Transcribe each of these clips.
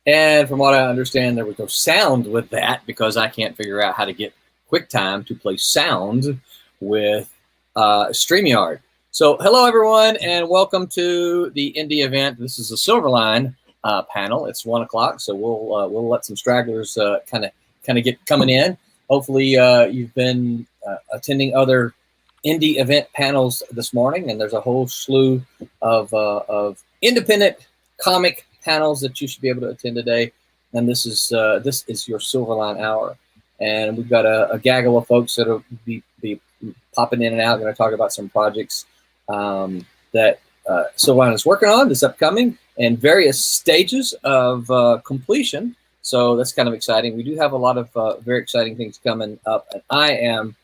And from what I understand, there was no sound with that because I can't figure out how to get QuickTime to play sound with StreamYard. So hello, everyone, and welcome to the indie event. This is a Silverline panel. It's 1 o'clock, so we'll let some stragglers kind of get coming in. Hopefully, you've been attending other indie event panels this morning, and there's a whole slew of independent comic panels that you should be able to attend today. And this is your Silverline Hour, and we've got a gaggle of folks that will be popping in and out. Going to talk about some projects that Silverline is working on this upcoming and various stages of completion. So that's kind of exciting. We do have a lot of very exciting things coming up, and I am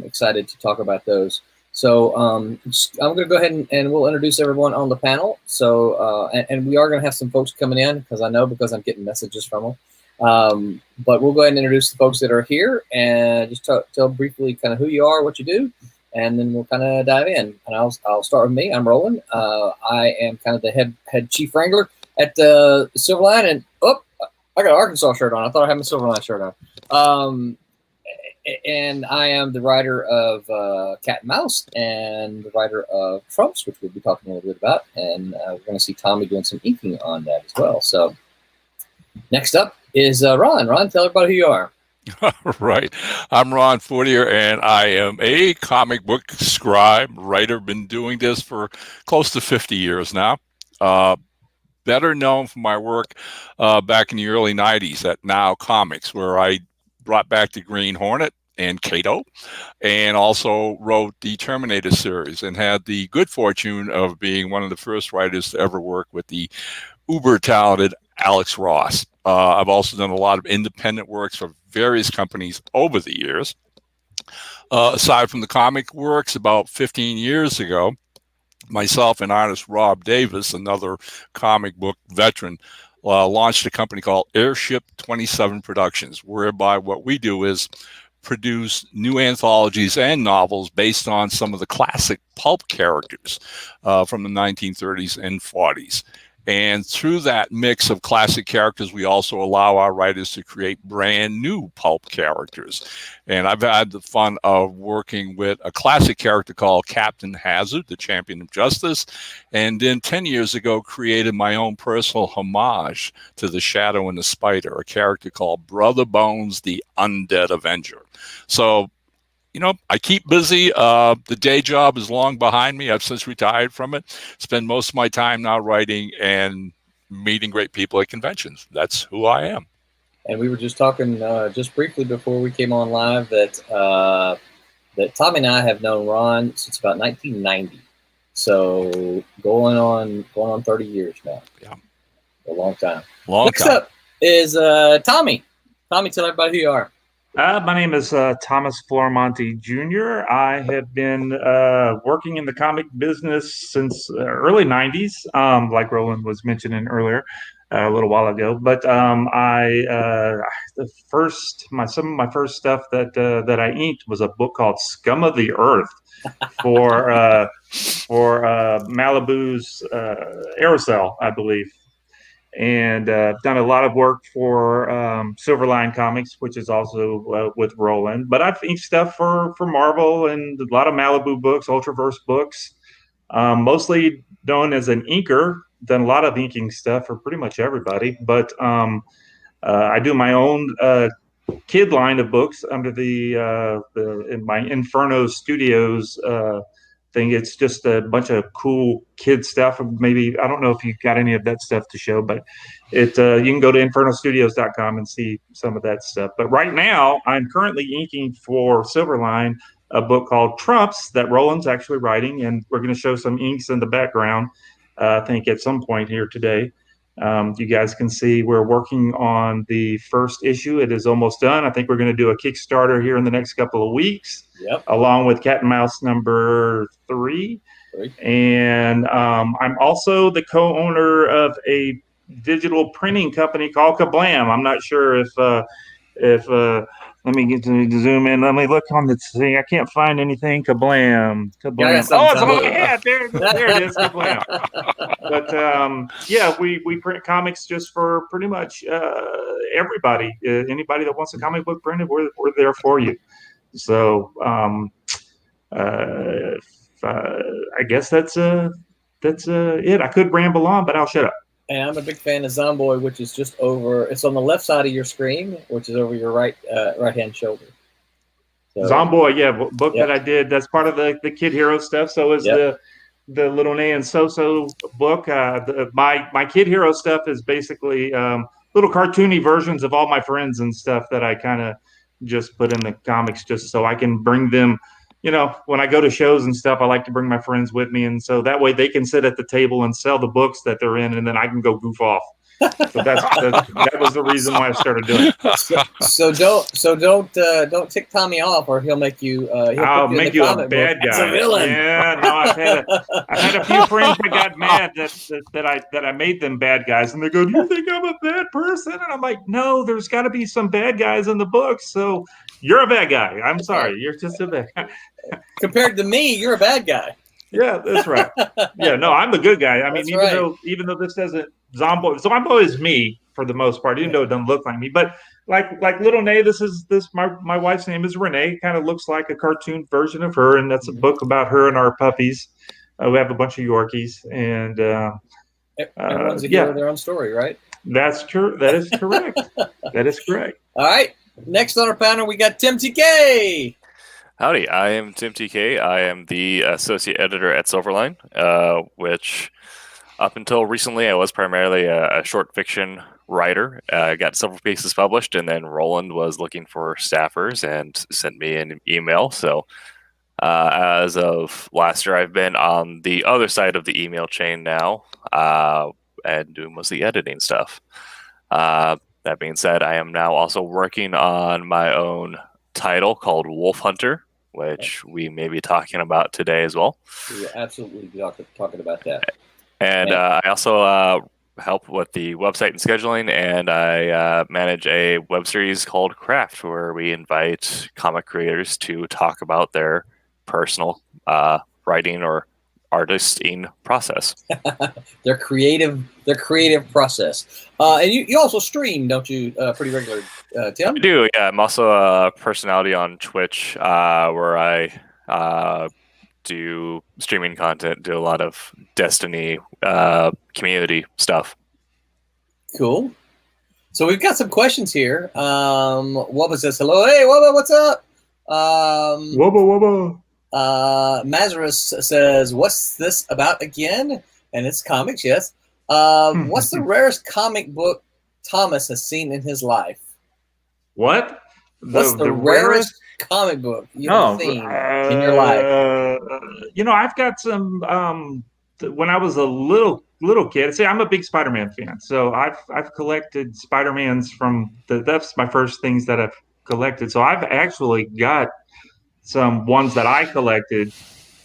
excited to talk about those. So I'm going to go ahead and we'll introduce everyone on the panel. So and we are going to have some folks coming in because I'm getting messages from them. But we'll go ahead and introduce the folks that are here and just tell briefly kind of who you are, what you do, and then we'll kind of dive in. And I'll start with me. I'm Roland. I am kind of the head chief wrangler at Silverline. And I got an Arkansas shirt on. I thought I had my Silverline shirt on. And I am the writer of Cat and Mouse and the writer of Trumps, which we'll be talking a little bit about. And we're going to see Tommy doing some inking on that as well. So next up is Ron. Ron, tell everybody who you are. Right. I'm Ron Fortier, and I am a comic book scribe, writer. Been doing this for close to 50 years now. Better known for my work back in the early 90s at Now Comics, where I brought back the Green Hornet and Kato, and also wrote the Terminator series, and had the good fortune of being one of the first writers to ever work with the uber talented Alex Ross. I've also done a lot of independent works for various companies over the years. Aside from the comic works, about 15 years ago, myself and artist Rob Davis, another comic book veteran, launched a company called Airship 27 Productions, whereby what we do is produce new anthologies and novels based on some of the classic pulp characters from the 1930s and 40s. And through that mix of classic characters, we also allow our writers to create brand new pulp characters. And I've had the fun of working with a classic character called Captain Hazard, the champion of justice. And then 10 years ago, created my own personal homage to the Shadow and the Spider, a character called Brother Bones, the Undead Avenger. So, I keep busy. The day job is long behind me. I've since retired from it. Spend most of my time now writing and meeting great people at conventions. That's who I am. And we were just talking just briefly before we came on live that Tommy and I have known Ron since about 1990. So going on 30 years now. Yeah, a long time. Next up is Tommy. Tommy, tell everybody who you are. My name is Thomas Flormonte Jr. I have been working in the comic business since early 90s, like Roland was mentioning earlier a little while ago. But some of my first stuff that I inked was a book called Scum of the Earth for Malibu's Aerosol, I believe. And done a lot of work for Silverline Comics, which is also with Roland. But I've inked stuff for Marvel and a lot of Malibu books, Ultraverse books. Mostly known as an inker. Done a lot of inking stuff for pretty much everybody. But I do my own kid line of books under in my Inferno Studios thing. It's just a bunch of cool kid stuff. Maybe, I don't know if you've got any of that stuff to show, but you can go to infernostudios.com and see some of that stuff. But right now, I'm currently inking for Silverline a book called Trumps that Roland's actually writing, and we're going to show some inks in the background, I think, at some point here today. You guys can see we're working on the first issue. It is almost done. I think we're going to do a Kickstarter here in the next couple of weeks. Yep. Along with Cat and Mouse number 3. And I'm also the co-owner of a digital printing company called Kablam. I'm not sure if let me get to zoom in. Let me look on the thing. I can't find anything. Kablam. Yeah, Oh, it's there it is. Kablam. But yeah, we print comics just for pretty much everybody. Anybody that wants a comic book printed, we're there for you. So I guess that's it. I could ramble on, but I'll shut up. And I'm a big fan of Zomboy, which is just over. It's on the left side of your screen, which is over your right hand shoulder. So, Zomboy, yeah, book that I did. That's part of the Kid Hero stuff. So is the Little Nay and So book. My Kid Hero stuff is basically little cartoony versions of all my friends and stuff that I kind of just put in the comics just so I can bring them. You know, when I go to shows and stuff, I like to bring my friends with me, and so that way they can sit at the table and sell the books that they're in, and then I can go goof off. So that was the reason why I started doing it. So don't tick Tommy off, or he'll make you. I'll make you a bad guy. It's a villain. Yeah, no, I've had a few friends that got mad that I made them bad guys, and they go, "Do you think I'm a bad person?" And I'm like, "No, there's got to be some bad guys in the books. So you're a bad guy. I'm sorry, you're just a bad guy." Compared to me, you're a bad guy. Yeah, that's right. Yeah, no, I'm the good guy. I mean, even though this doesn't Zomboy is me for the most part, even though it doesn't look like me. But like Little Nay, my wife's name is Renee. Kind of looks like a cartoon version of her, and that's a book about her and our puppies. We have a bunch of Yorkies, and everyone's a hero of their own story, right? That's true. That is correct. That is correct. All right. Next on our panel, we got Tim TK. Howdy, I am Tim TK. I am the associate editor at Silverline, which up until recently I was primarily a short fiction writer. I got several pieces published, and then Roland was looking for staffers and sent me an email. So as of last year, I've been on the other side of the email chain now and doing mostly editing stuff. That being said, I am now also working on my own title called Wolf Hunter, which we may be talking about today as well. We will absolutely be talking about that. And I also help with the website and scheduling, and I manage a web series called Craft, where we invite comic creators to talk about their personal writing or artisting process. Their creative process. And you also stream, don't you, pretty regularly, Tim? I do, yeah. I'm also a personality on Twitch, where I do streaming content, do a lot of Destiny community stuff. Cool. So we've got some questions here. Wubba says hello. Hey, Wubba, what's up? Wubba. Mazarus says, "What's this about again?" And it's comics, yes. What's the rarest comic book Thomas has seen in his life? What? What's the rarest comic book you've seen in your life? I've got some. When I was a little kid, see, I'm a big Spider-Man fan, so I've collected Spider-Mans that's my first things that I've collected. So I've actually got some ones that I collected.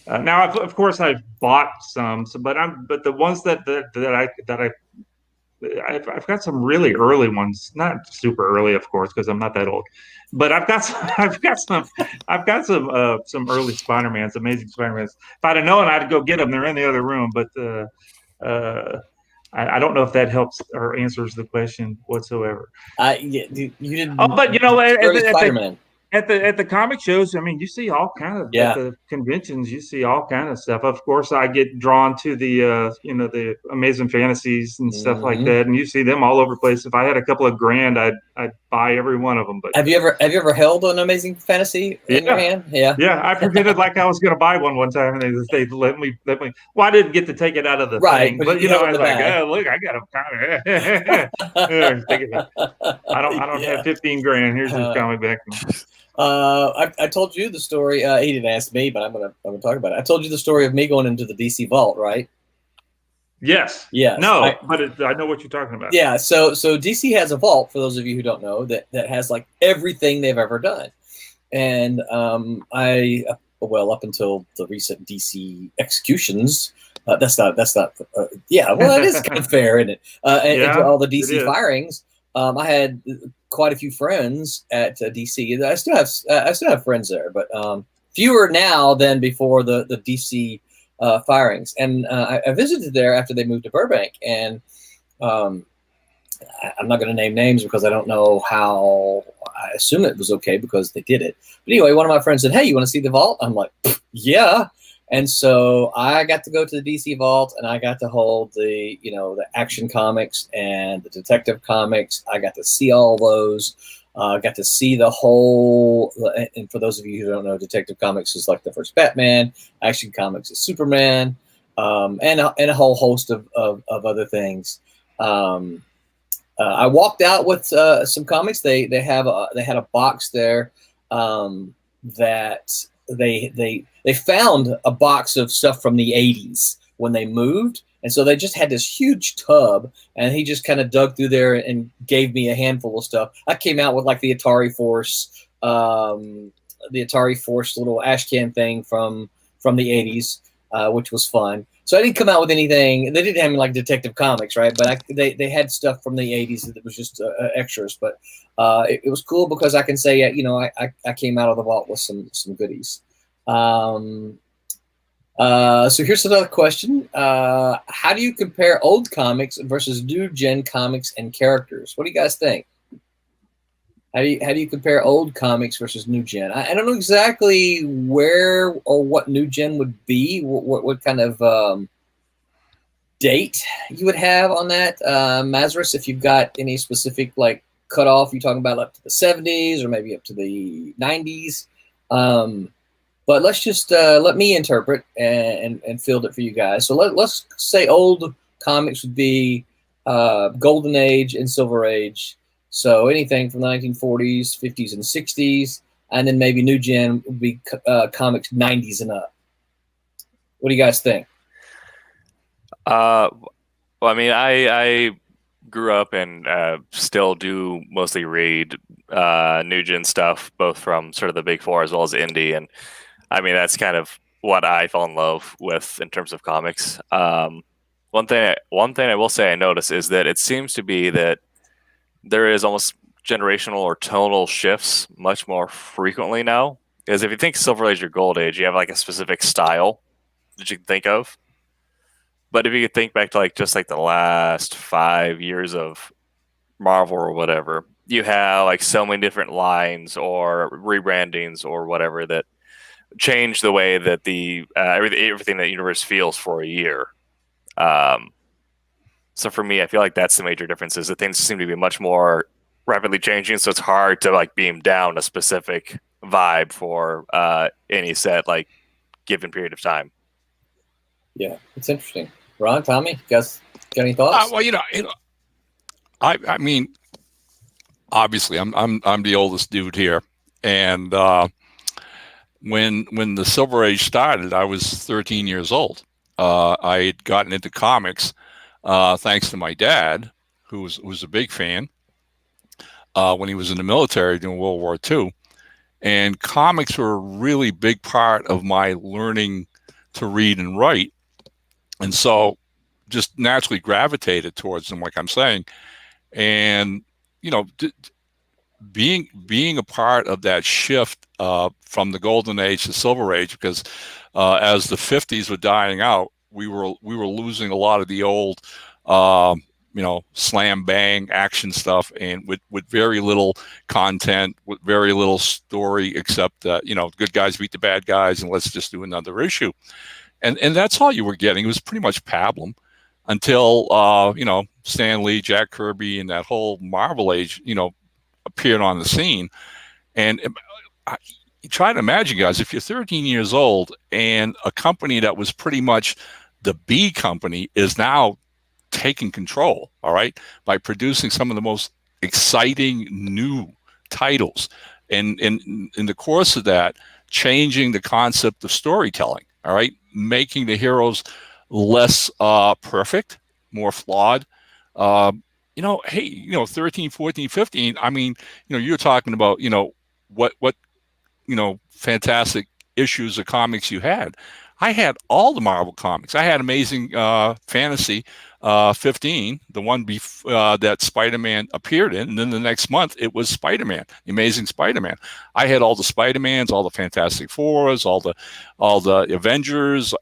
Now, of course, I've bought some, but the ones that I've got some really early ones, not super early, of course, because I'm not that old. But I've got some early Spider-Mans, Amazing Spider-Mans. If I'd have known, I'd go get them. They're in the other room, but I don't know if that helps or answers the question whatsoever. You didn't. Oh, but early Spider-Man. At the comic shows, I mean, you see all kind of at the conventions. You see all kind of stuff. Of course, I get drawn to the the Amazing Fantasies and stuff like that, and you see them all over the place. If I had a couple of grand, I'd buy every one of them. But have you ever held an Amazing Fantasy in your hand? Yeah, I pretended like I was going to buy one time, and they let me. Well, I didn't get to take it out of the thing, but I was like, oh, look, I got a comic. I don't have 15 grand. Here's this comic back. I told you the story. He didn't ask me, but I'm gonna talk about it. I told you the story of me going into the DC vault, right? Yes. No, but I know what you're talking about. Yeah. So DC has a vault, for those of you who don't know, that has like everything they've ever done, and up until the recent DC executions. That's not. Yeah. Well, that is kind of fair, isn't it? And all the DC firings. I had quite a few friends at DC. I still have friends there, but fewer now than before the DC firings. And I visited there after they moved to Burbank, and I'm not going to name names because I don't know how. I assume it was okay because they did it. But anyway, one of my friends said, "Hey, you want to see the vault?" I'm like, "Yeah." And so I got to go to the DC vault, and I got to hold the Action Comics and the Detective Comics. I got to see all those. Got to see the whole. And for those of you who don't know, Detective Comics is like the first Batman. Action Comics is Superman, and a whole host of other things. I walked out with some comics. They had a box there that they found a box of stuff from the 80s when they moved, and so they just had this huge tub, and he just kind of dug through there and gave me a handful of stuff. I came out with like the Atari Force little ash can thing from the 80s, which was fun. So I didn't come out with anything. They didn't have like Detective Comics, right? But they had stuff from the 80s that was just extras. But it was cool because I can say, I came out of the vault with some goodies. So here's another question. How do you compare old comics versus new gen comics and characters? What do you guys think? How do you compare old comics versus new gen? I don't know exactly where or what new gen would be. What kind of date you would have on that, Mazarus? If you've got any specific like cutoff, you talking about up to the 70s or maybe up to the 90s. But let's just let me interpret and field it for you guys. So let's say old comics would be Golden Age and Silver Age. So anything from the 1940s, 50s, and 60s, and then maybe new gen would be comics 90s and up. What do you guys think? Well, I mean, I grew up and still do mostly read new gen stuff, both from sort of the big four as well as indie, and I mean that's kind of what I fell in love with in terms of comics. One thing I will say I notice is that it seems to be that there is almost generational or tonal shifts much more frequently now. Because if you think Silver Age or Gold Age, you have like a specific style that you can think of. But if you could think back to like just like the last 5 years of Marvel or whatever, you have like so many different lines or rebrandings or whatever that change the way that the everything that universe feels for a year. So for me, I feel like that's the major difference is that things seem to be much more rapidly changing. So it's hard to like beam down a specific vibe for any set like given period of time. Yeah, it's interesting. Ron, Tommy, you guys got any thoughts? Well, I mean, obviously, I'm the oldest dude here, and when the Silver Age started, I was 13 years old. I had gotten into comics thanks to my dad, who was a big fan when he was in the military during World War II. And comics were a really big part of my learning to read and write. And so just naturally gravitated towards them, like I'm saying. And, being a part of that shift from the Golden Age to Silver Age, because as the 50s were dying out, we were losing a lot of the old slam bang action stuff, and with very little content, with very little story, except good guys beat the bad guys, and let's just do another issue. And that's all you were getting. It was pretty much pablum until Stan Lee, Jack Kirby, and that whole Marvel Age appeared on the scene. And try to imagine, guys, if you're 13 years old and a company that was pretty much the B company is now taking control, all right, by producing some of the most exciting new titles, and in the course of that, changing the concept of storytelling, all right, making the heroes less perfect, more flawed. Hey, 13, 14, 15, I mean, you're talking about, what fantastic issues of comics you had. I had all the Marvel comics. I had Amazing Fantasy 15, the one that Spider-Man appeared in, and then the next month it was Spider-Man, the Amazing Spider-Man. I had all the Spider-Mans, all the Fantastic Fours, all the Avengers.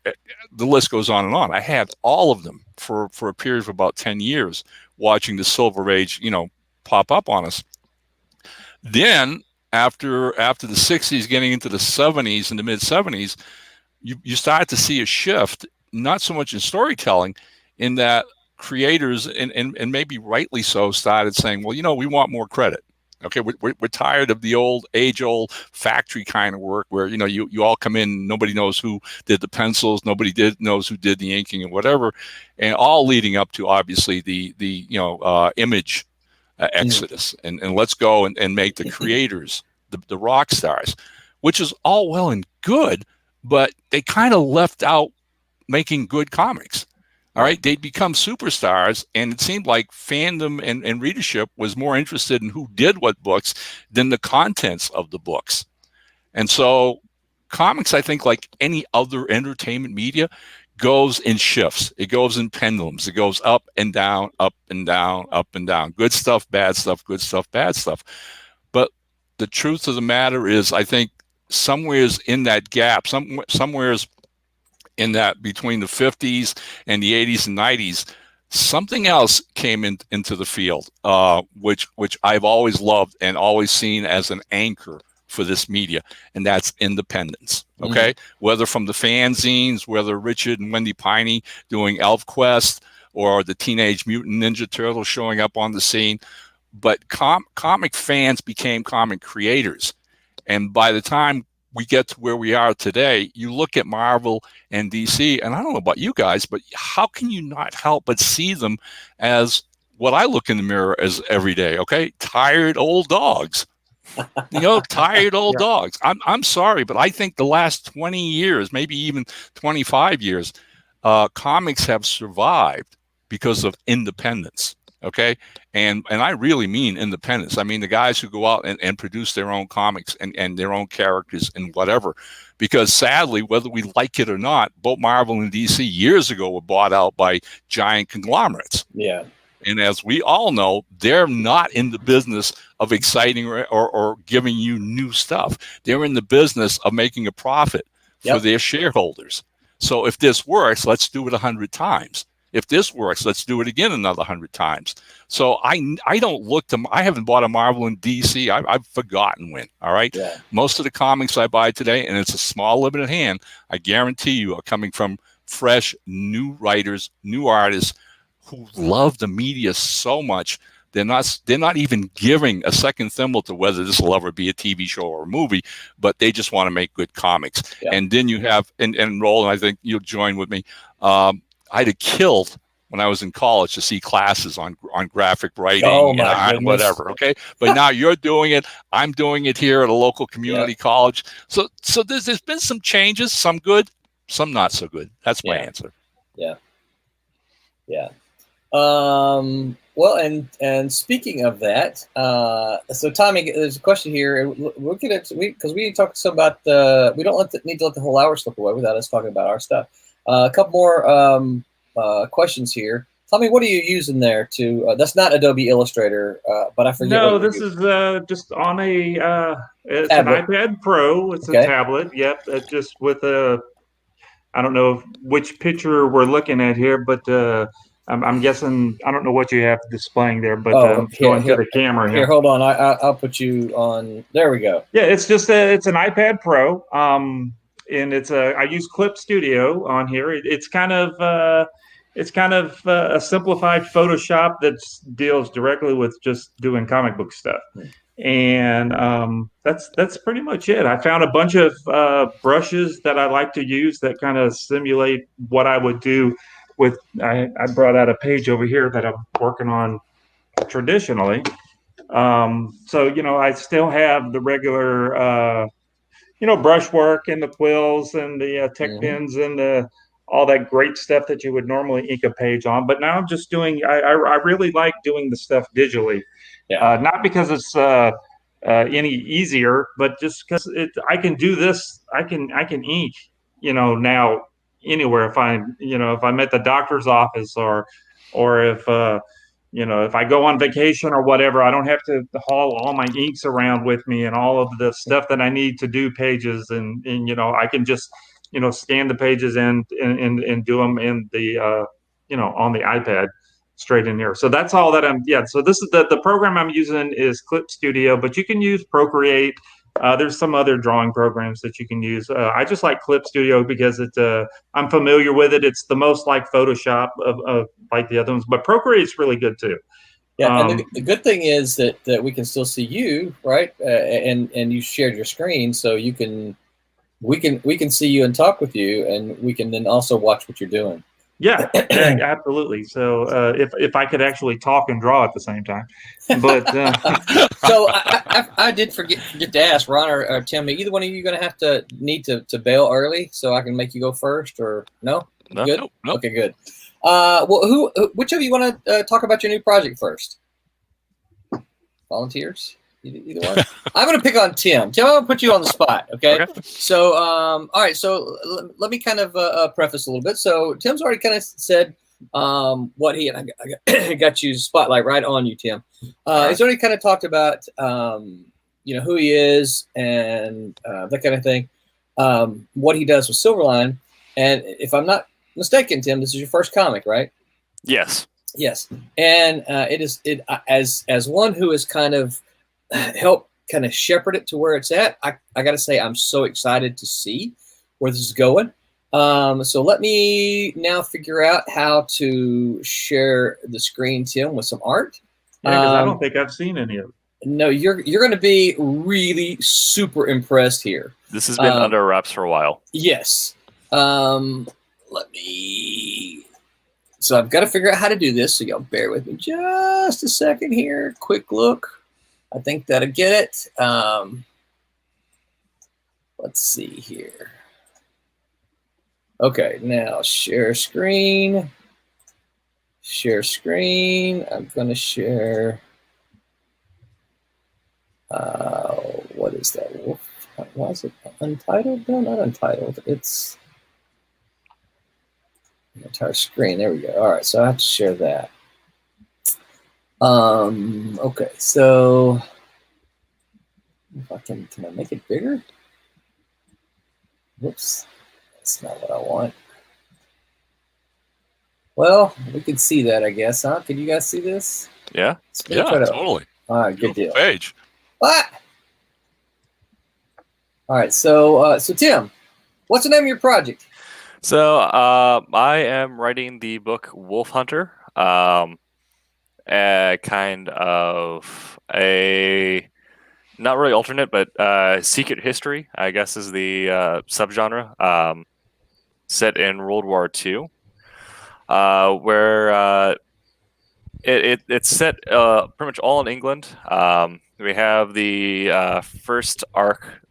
The list goes on and on. I had all of them for a period of about 10 years, watching the Silver Age, pop up on us. Then after the 60s, getting into the 70s and the mid 70s, you started to see a shift, not so much in storytelling, in that creators, and maybe rightly so, started saying, well, we want more credit. Okay, we're tired of the age-old factory kind of work where, you all come in, nobody knows who did the pencils, nobody knows who did the inking and whatever, and all leading up to, obviously, the image exodus. And let's go and make the creators the rock stars, which is all well and good, but they kind of left out making good comics. All right, they'd become superstars, and it seemed like fandom and readership was more interested in who did what books than the contents of the books. And so comics, I think, like any other entertainment media, goes in shifts. It goes in pendulums. It goes up and down, up and down, up and down. Good stuff, bad stuff, good stuff, bad stuff. But the truth of the matter is, I think somewheres in that gap, somewheres in that between the 50s and the 80s and 90s, something else came into the field, which I've always loved and always seen as an anchor for this media, and that's independence. Okay, whether from the fanzines, whether Richard and Wendy Piney doing ElfQuest, or the Teenage Mutant Ninja Turtles showing up on the scene, but comic fans became comic creators. And by the time we get to where we are today, you look at Marvel and DC, and I don't know about you guys, but how can you not help but see them as what I look in the mirror as every day? Okay, tired old dogs. Tired old dogs. I'm sorry, but I think the last 20 years, maybe even 25 years, comics have survived because of independence. Okay, and I really mean independence. I mean the guys who go out and produce their own comics and their own characters and whatever. Because sadly, whether we like it or not, both Marvel and DC years ago were bought out by giant conglomerates. Yeah. And as we all know, they're not in the business of exciting or giving you new stuff. They're in the business of making a profit for their shareholders. So if this works, let's do it 100 times. If this works, let's do it again another 100 times. So I don't look to, I haven't bought a Marvel and DC. I've forgotten when, all right? Yeah. Most of the comics I buy today, and it's a small limited hand, I guarantee you are coming from fresh, new writers, new artists who love the media so much. They're not even giving a second thimble to whether this will ever be a TV show or a movie, but they just want to make good comics. Yeah. And then you have, and Roland, I think you'll join with me, I'd have killed when I was in college to see classes on graphic writing and whatever. Okay, but now you're doing it. I'm doing it here at a local community college. So there's been some changes, some good, some not so good. That's my answer. Yeah. Yeah. Well, and speaking of that, so Tommy, there's a question here. We'll get it because we talked some about we don't need to let the whole hour slip away without us talking about our stuff. A couple more questions here. Tell me, what are you using there to? That's not Adobe Illustrator, but I forget. No, this is just on a it's tablet. An iPad Pro. It's a tablet. Yep, it's just with a. I don't know which picture we're looking at here, but I'm guessing I don't know what you have displaying there, but going to the camera here. Here, hold on. I'll put you on. There we go. Yeah, it's just it's an iPad Pro. And it's I use Clip Studio on here. It's kind of a simplified Photoshop that deals directly with just doing comic book stuff. And that's pretty much it. I found a bunch of brushes that I like to use that kind of simulate what I would do with. I brought out a page over here that I'm working on traditionally. So I still have the regular. Brushwork and the quills and the tech pens and all that great stuff that you would normally ink a page on. But now I'm just doing. I really like doing the stuff digitally, not because it's any easier, but just because I can do this. I can ink, now anywhere. If I'm at the doctor's office, or if if I go on vacation or whatever, I don't have to haul all my inks around with me and all of the stuff that I need to do pages, and I can just scan the pages and do them in the on the iPad straight in here. So that's all that so this is the program I'm using is Clip Studio, but you can use Procreate. There's some other drawing programs that you can use. I just like Clip Studio because I'm familiar with it. It's the most like Photoshop of like the other ones, but Procreate's really good too. Yeah, and the good thing is that we can still see you, right? And you shared your screen, so we can see you and talk with you, and we can then also watch what you're doing. Yeah, absolutely. So if I could actually talk and draw at the same time, but so I did forget to ask Ron or Tim. Either one of you going to need to bail early so I can make you go first, or no? No. Good. Nope. Okay, good. Well, which of you want to talk about your new project first? Volunteers? Either one. I'm going to pick on Tim. Tim, I'm going to put you on the spot. Okay. So, all right. So let me kind of preface a little bit. So Tim's already kind of said what I got you spotlight right on you, Tim. He's already kind of talked about who he is and that kind of thing. What he does with Silverline, and if I'm not mistaken, Tim, this is your first comic, right? Yes. Yes, and as one who has kind of helped kind of shepherd it to where it's at, I got to say I'm so excited to see where this is going. So let me now figure out how to share the screen, Tim, with some art. Yeah, because I don't think I've seen any of it. No, you're going to be really super impressed here. This has been under wraps for a while. Yes. Let me. So I've got to figure out how to do this. So y'all bear with me just a second here. Quick look. I think that'll get it. Let's see here. Okay, now share screen. Share screen. I'm going to share. What is that? Wolf? Why is it untitled? No, not untitled. It's the entire screen. There we go. All right, so I have to share that. Okay, so if I can I make it bigger? Whoops, that's not what I want. Well, we can see that, I guess, huh? Can you guys see this? Yeah. Yeah, totally. All right, good deal. Page. What? All right, so Tim, what's the name of your project? So I am writing the book Wolf Hunter, kind of a not really alternate, but secret history, I guess, is the subgenre, set in World War II, where it's set pretty much all in England. We have the first arc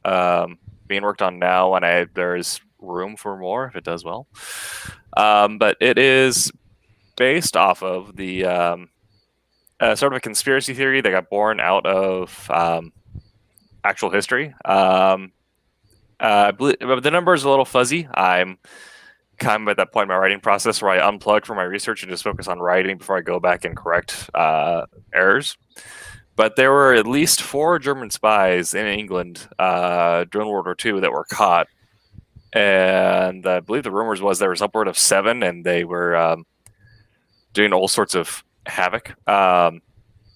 being worked on now, and there's room for more if it does well. But it is based off of the sort of a conspiracy theory that got born out of actual history. I believe the number is a little fuzzy. I'm kind of at that point in my writing process where I unplug from my research and just focus on writing before I go back and correct errors. But there were at least 4 German spies in England during World War II that were caught. And I believe the rumors was there was upward of 7, and they were doing all sorts of havoc.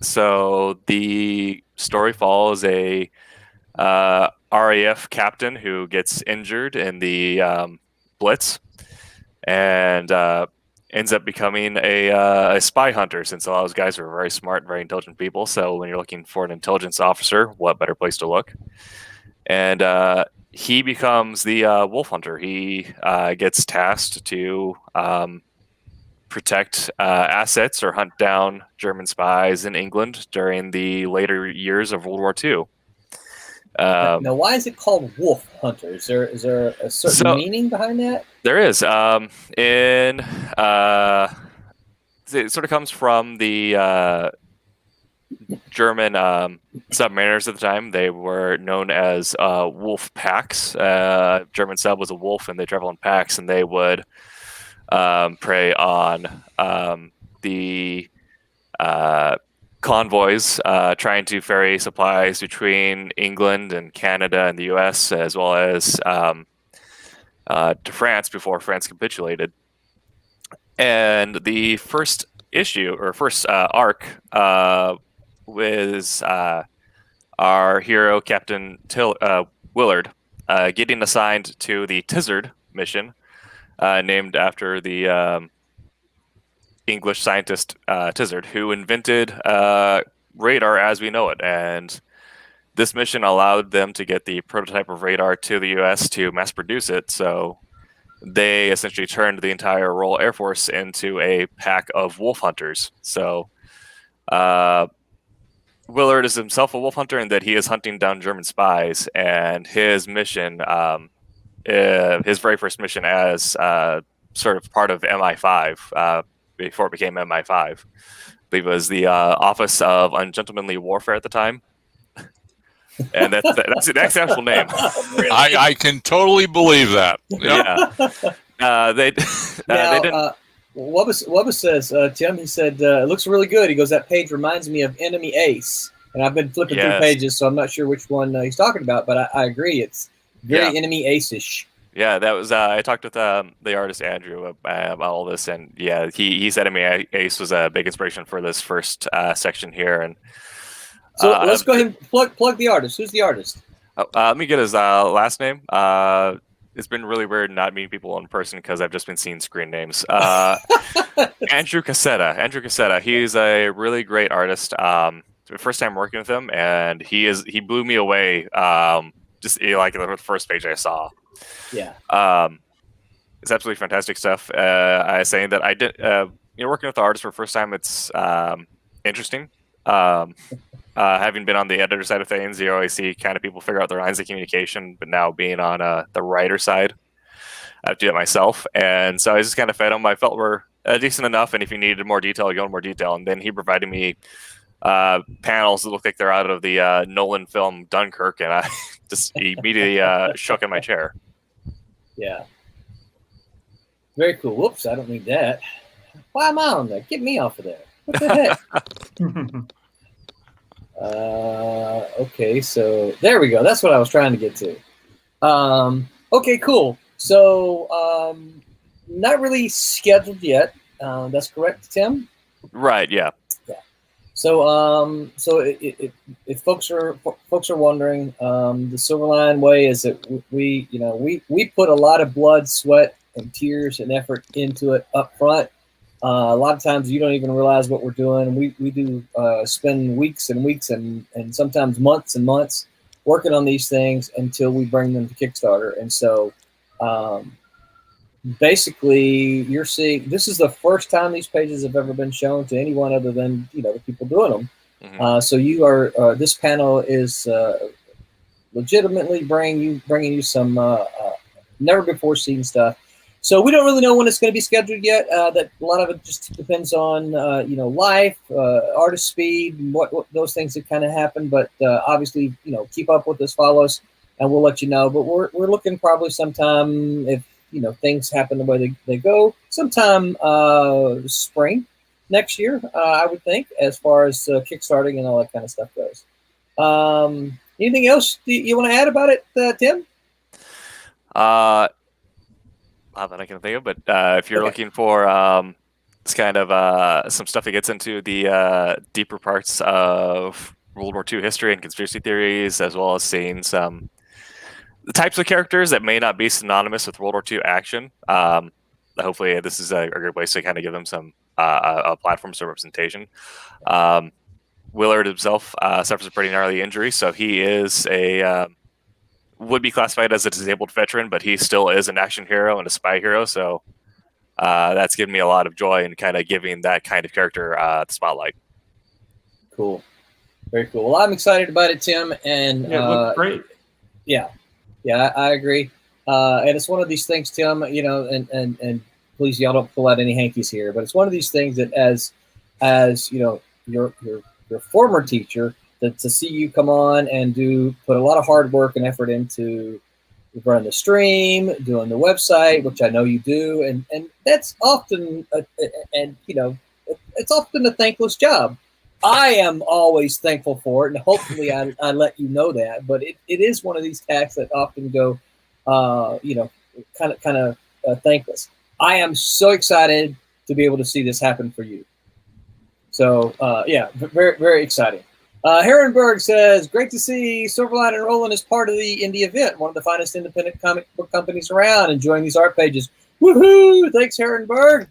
So the story follows a RAF captain who gets injured in the Blitz and ends up becoming a spy hunter, since a lot of those guys are very smart, very intelligent people. So when you're looking for an intelligence officer, what better place to look? And he becomes the wolf hunter. He gets tasked to protect assets or hunt down German spies in England during the later years of World War II. Now, why is it called Wolf Hunter? Is there a certain meaning behind that? There is. It sort of comes from the German submariners at the time. They were known as wolf packs. German sub was a wolf, and they travel in packs, and they would prey on the convoys trying to ferry supplies between England and Canada and the U.S., as well as to France before France capitulated. And the first issue, or first arc, was our hero, Captain Willard, getting assigned to the Tizard mission, named after the English scientist Tizard, who invented radar as we know it. And this mission allowed them to get the prototype of radar to the U.S. to mass produce it. So they essentially turned the entire Royal Air Force into a pack of wolf hunters. So Willard is himself a wolf hunter, in that he is hunting down German spies, and his mission, his very first mission as sort of part of MI5, before it became MI5, I believe it was the Office of Ungentlemanly Warfare at the time. And that's the actual name. Really? I can totally believe that. Yeah. They didn't. Wubba says, Tim, he said, it looks really good. He goes, that page reminds me of Enemy Ace. And I've been flipping through pages, so I'm not sure which one he's talking about, but I agree. It's very Enemy Ace-ish. Yeah, that was. I talked with the artist Andrew about all this, and yeah, he said Enemy Ace was a big inspiration for this first section here. And so let's go ahead and plug the artist. Who's the artist? Let me get his last name. It's been really weird not meeting people in person because I've just been seeing screen names. Andrew Cassetta. Andrew Cassetta. He's a really great artist. First time working with him, and he blew me away. Just like the first page I saw. Yeah. It's absolutely fantastic stuff. I was saying that I did. Working with the artist for the first time, it's interesting. Having been on the editor side of things, you always see kind of people figure out their lines of communication, but now being on the writer side, I have to do it myself. And so I just kind of fed him. I felt were decent enough, and if you needed more detail, I go into more detail. And then he provided me panels that look like they're out of the Nolan film Dunkirk, and I just immediately shook in my chair. Yeah. Very cool. Whoops, I don't need that. Why am I on there? Get me off of there. What the heck? Okay, so there we go. That's what I was trying to get to. Okay, cool. So not really scheduled yet. That's correct, Tim? Right, yeah. Yeah. So if folks are wondering, the Silverline way is that we put a lot of blood, sweat, and tears and effort into it up front. A lot of times you don't even realize what we're doing. We do spend weeks and weeks and sometimes months and months working on these things until we bring them to Kickstarter. And so basically you're seeing, this is the first time these pages have ever been shown to anyone other than, the people doing them. Mm-hmm. So you are, this panel is legitimately bringing you some never before seen stuff. So we don't really know when it's going to be scheduled yet. That a lot of it just depends on life, artist speed, and what those things that kind of happen. But obviously, keep up with us, follow us, and we'll let you know. But we're looking probably sometime, if things happen the way they go, sometime spring next year, I would think, as far as kickstarting and all that kind of stuff goes. Anything else you want to add about it, Tim? Not that I can think of, but if you're looking for it's kind of some stuff that gets into the deeper parts of World War II history and conspiracy theories, as well as seeing some the types of characters that may not be synonymous with World War II action. Hopefully, this is a good place to kind of give them some a platform, some representation. Willard himself suffers a pretty gnarly injury, so he is a would be classified as a disabled veteran, but he still is an action hero and a spy hero. So that's given me a lot of joy in kind of giving that kind of character the spotlight. Cool. Very cool. Well, I'm excited about it, Tim. And it looks great. Yeah, I agree. And it's one of these things, Tim, and please, y'all don't pull out any hankies here, but it's one of these things that as your your former teacher, to see you come on and put a lot of hard work and effort into running the stream, doing the website, which I know you do, and that's often it's often a thankless job. I am always thankful for it, and hopefully I let you know that. But it is one of these tasks that often go, kind of thankless. I am so excited to be able to see this happen for you. So very, very exciting. Herrenberg says, great to see Silverline and Roland as part of the indie event, one of the finest independent comic book companies around, enjoying these art pages. Woohoo! Thanks, Herrenberg.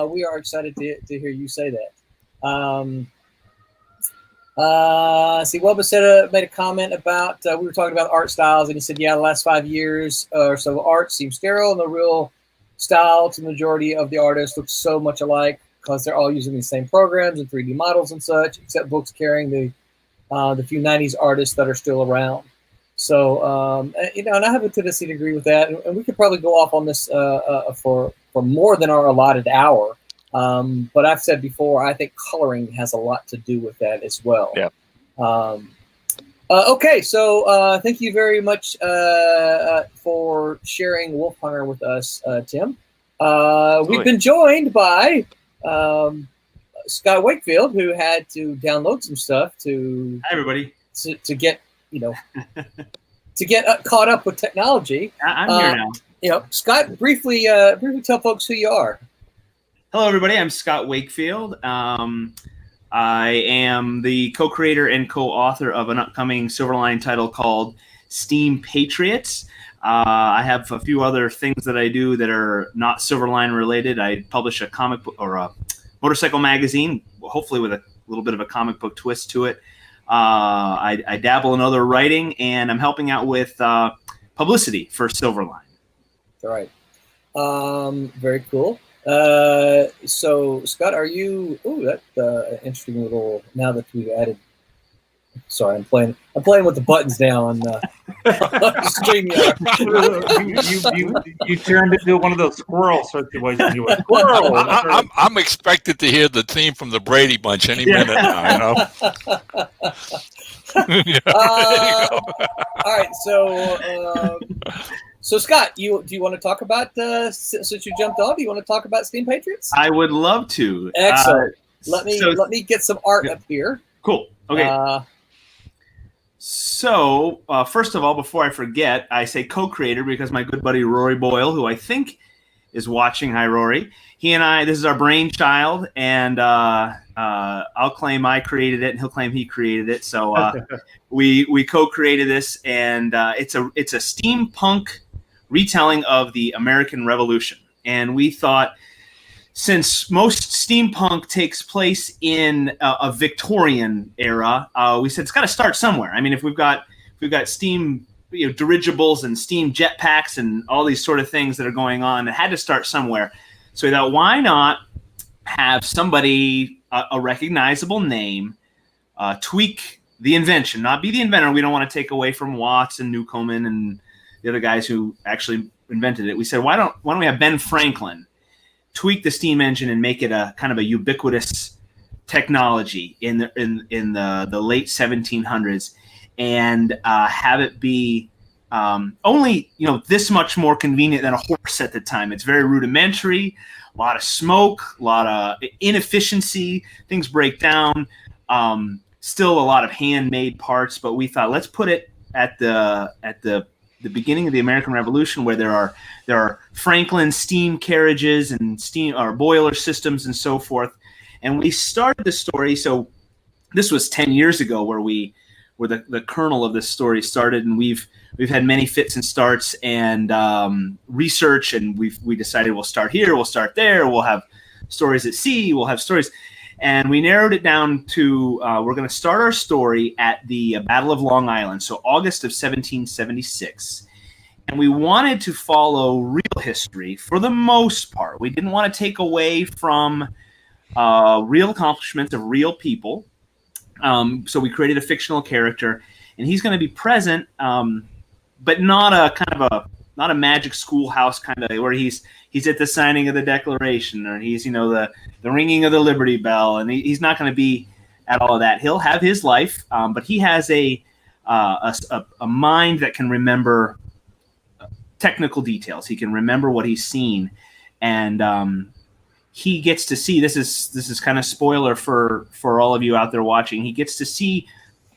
We are excited to hear you say that. Webber said made a comment about we were talking about art styles, and he said, yeah, the last 5 years or so art seems sterile, and the real style to the majority of the artists looks so much alike because they're all using the same programs and 3D models and such, except books carrying the few 90s artists that are still around. So, and I have a tendency to agree with that, and we could probably go off on this for more than our allotted hour. But I've said before, I think coloring has a lot to do with that as well. Yeah. Okay, so thank you very much for sharing Wolf Hunter with us, Tim. We've been joined by Scott Wakefield, who had to download some stuff to Hi, everybody. to get to get caught up with technology. I'm here now. Scott, briefly tell folks who you are. Hello, everybody. I'm Scott Wakefield. I am the co-creator and co-author of an upcoming Silverline title called Steam Patriots. I have a few other things that I do that are not Silverline related. I publish a comic book or a motorcycle magazine, hopefully with a little bit of a comic book twist to it. I dabble in other writing, and I'm helping out with publicity for Silverline. All right. Very cool. So Scott, are you? Oh, that's an interesting little. Now that we've added, sorry, I'm playing with the buttons now on StreamYard. You turned into one of those squirrel situations. You went, squirrel. I'm expected to hear the team from the Brady Bunch any minute now. All right, so Scott, do you want to talk about since you jumped on? Do you want to talk about Steam Patriots? I would love to. Excellent. Let me get some art up here. Cool. Okay. So first of all, before I forget, I say co-creator because my good buddy Rory Boyle, who I think is watching, hi Rory. He and I, this is our brainchild, and I'll claim I created it, and he'll claim he created it. So we co-created this, and it's a steampunk retelling of the American Revolution. And we thought, since most steampunk takes place in a Victorian era, we said it's got to start somewhere. I mean, if we've got steam dirigibles and steam jetpacks and all these sort of things that are going on, it had to start somewhere. So we thought, why not have somebody, a recognizable name, tweak the invention, not be the inventor. We don't want to take away from Watts and Newcomen and the other guys who actually invented it. We said, why don't we have Ben Franklin tweak the steam engine and make it a kind of a ubiquitous technology in the late 1700s, and have it be only this much more convenient than a horse at the time. It's very rudimentary, a lot of smoke, a lot of inefficiency, things break down. Still a lot of handmade parts, but we thought, let's put it at the beginning of the American Revolution, where there are Franklin steam carriages and steam or boiler systems and so forth. And we started the story. So this was 10 years ago where the kernel of this story started, and we've had many fits and starts and research, and we decided we'll start here, we'll start there, we'll have stories at sea, we'll have stories. And we narrowed it down to we're going to start our story at the Battle of Long Island, so August of 1776. And we wanted to follow real history for the most part. We didn't want to take away from real accomplishments of real people. So we created a fictional character, and he's going to be present, but not a magic schoolhouse kind of where he's at the signing of the Declaration, or he's the ringing of the Liberty Bell, and he's not going to be at all of that. He'll have his life, but he has a mind that can remember technical details. He can remember what he's seen, and he gets to see. This is kind of spoiler for all of you out there watching. He gets to see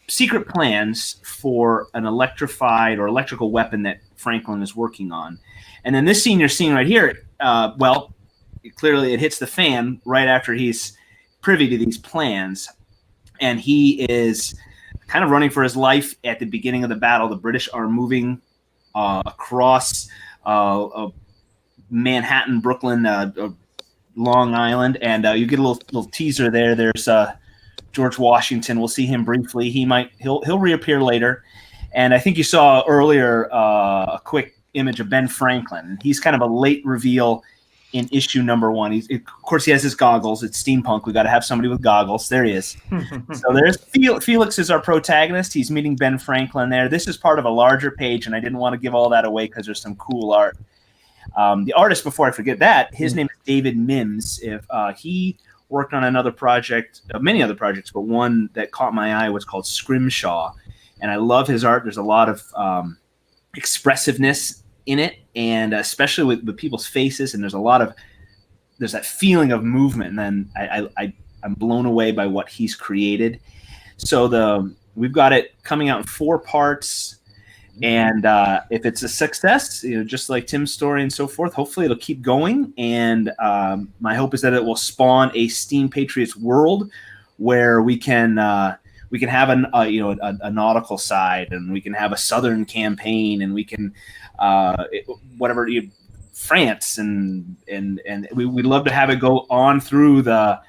secret plans for an electrified or electrical weapon that Franklin is working on. And then this scene you're seeing right here, clearly it hits the fan right after he's privy to these plans. And he is kind of running for his life at the beginning of the battle. The British are moving across Manhattan, Brooklyn, Long Island. And you get a little teaser there. There's George Washington. We'll see him briefly. He'll reappear later. And I think you saw earlier a quick image of Ben Franklin. He's kind of a late reveal in issue number 1. Of course, he has his goggles. It's steampunk. We got to have somebody with goggles. There he is. So there's Felix is our protagonist. He's meeting Ben Franklin there. This is part of a larger page, and I didn't want to give all that away because there's some cool art. The artist, before I forget that, his name is David Mims. If he worked on another project, many other projects, but one that caught my eye was called Scrimshaw. And I love his art. There's a lot of expressiveness in it, and especially with people's faces. And there's that feeling of movement. And then I'm blown away by what he's created. So we've got it coming out in 4 parts. And if it's a success, just like Tim's story and so forth, hopefully it'll keep going. And my hope is that it will spawn a Steam Patriots world where we can have a nautical side, and we can have a Southern campaign, and we can France, and we'd love to have it go on through the